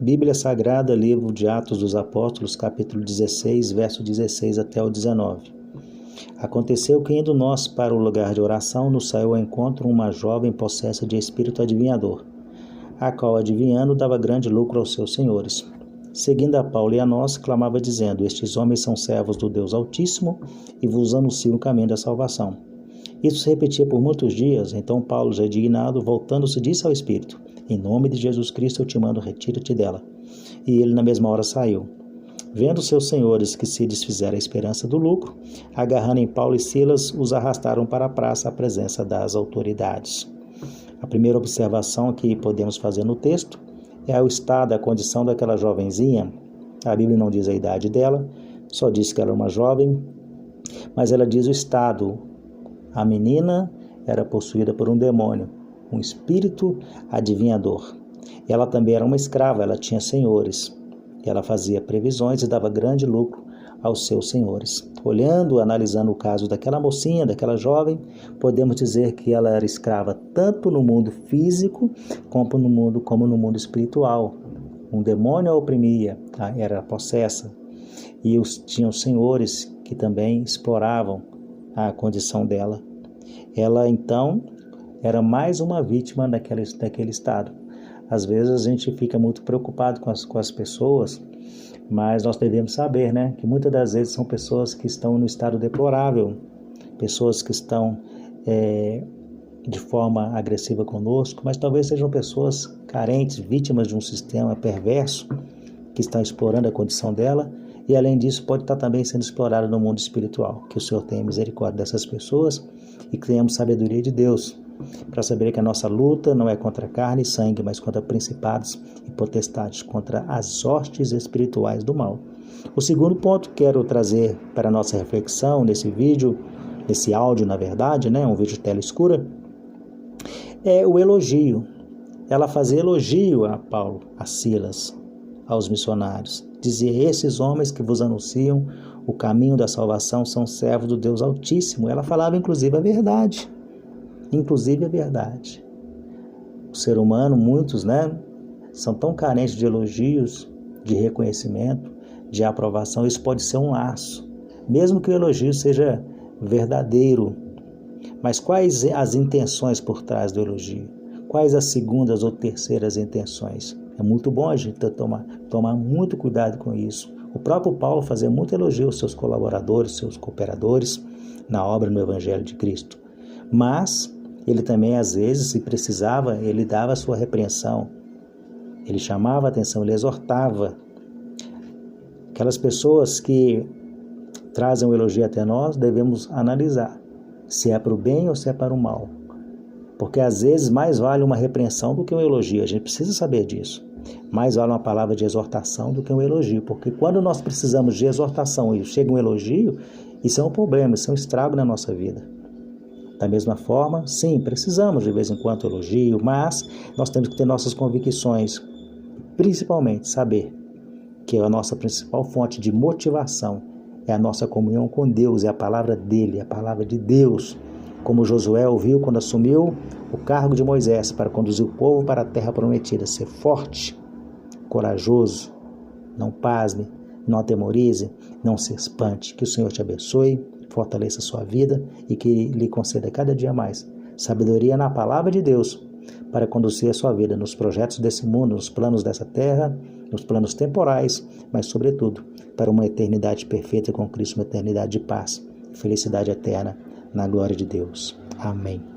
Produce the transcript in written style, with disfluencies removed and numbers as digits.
Bíblia Sagrada, livro de Atos dos Apóstolos, capítulo 16, verso 16 até o 19. Aconteceu que, indo nós para o lugar de oração, nos saiu ao encontro uma jovem possessa de espírito adivinhador, a qual, adivinhando, dava grande lucro aos seus senhores. Seguindo a Paulo e a nós, clamava dizendo: Estes homens são servos do Deus Altíssimo e vos anunciam o caminho da salvação. Isso se repetia por muitos dias. Então Paulo, já indignado, voltando-se, disse ao espírito: Em nome de Jesus Cristo eu te mando, retira-te dela. E ele na mesma hora saiu. Vendo seus senhores que se desfizera a esperança do lucro, agarrando em Paulo e Silas, os arrastaram para a praça à presença das autoridades. A primeira observação que podemos fazer no texto é o estado, a condição daquela jovenzinha. A Bíblia não diz a idade dela, só diz que ela era uma jovem, mas ela diz o estado. A menina era possuída por um demônio, um espírito adivinhador. Ela também era uma escrava, ela tinha senhores. Ela fazia previsões e dava grande lucro aos seus senhores. Olhando, analisando o caso daquela mocinha, daquela jovem, podemos dizer que ela era escrava tanto no mundo físico como no mundo espiritual. Um demônio a oprimia, era possessa, e tinham senhores que também exploravam a condição dela. Ela, então, era mais uma vítima daquele estado. Às vezes a gente fica muito preocupado com as pessoas, mas nós devemos saber, que muitas das vezes são pessoas que estão no estado deplorável, pessoas que estão de forma agressiva conosco, mas talvez sejam pessoas carentes, vítimas de um sistema perverso que está explorando a condição dela, e além disso pode estar também sendo explorado no mundo espiritual. Que o Senhor tenha misericórdia dessas pessoas e que tenhamos sabedoria de Deus, para saber que a nossa luta não é contra carne e sangue, mas contra principados e potestades, contra as hostes espirituais do mal. O segundo ponto que quero trazer para a nossa reflexão nesse vídeo, nesse áudio, na verdade, um vídeo de tela escura, é o elogio. Ela fazia elogio a Paulo, a Silas, aos missionários. Dizia: esses homens que vos anunciam o caminho da salvação são servos do Deus Altíssimo. Ela falava inclusive a verdade. O ser humano, muitos, são tão carentes de elogios, de reconhecimento, de aprovação. Isso pode ser um laço, mesmo que o elogio seja verdadeiro. Mas quais as intenções por trás do elogio? Quais as segundas ou terceiras intenções? É muito bom a gente tomar muito cuidado com isso. O próprio Paulo fazia muito elogio aos seus colaboradores, seus cooperadores na obra no Evangelho de Cristo. Mas ele também, às vezes, se precisava, ele dava a sua repreensão. Ele chamava a atenção, ele exortava. Aquelas pessoas que trazem o elogio até nós, devemos analisar se é para o bem ou se é para o mal. Porque, às vezes, mais vale uma repreensão do que um elogio. A gente precisa saber disso. Mais vale uma palavra de exortação do que um elogio. Porque quando nós precisamos de exortação e chega um elogio, isso é um problema, isso é um estrago na nossa vida. Da mesma forma, sim, precisamos de vez em quando elogio, mas nós temos que ter nossas convicções, principalmente saber que a nossa principal fonte de motivação é a nossa comunhão com Deus, é a palavra dele, a palavra de Deus, como Josué ouviu quando assumiu o cargo de Moisés para conduzir o povo para a terra prometida. Ser forte, corajoso, não pasme, não atemorize, não se espante. Que o Senhor te abençoe, fortaleça a sua vida e que lhe conceda cada dia mais sabedoria na palavra de Deus para conduzir a sua vida nos projetos desse mundo, nos planos dessa terra, nos planos temporais, mas sobretudo para uma eternidade perfeita com Cristo, uma eternidade de paz e felicidade eterna na glória de Deus. Amém.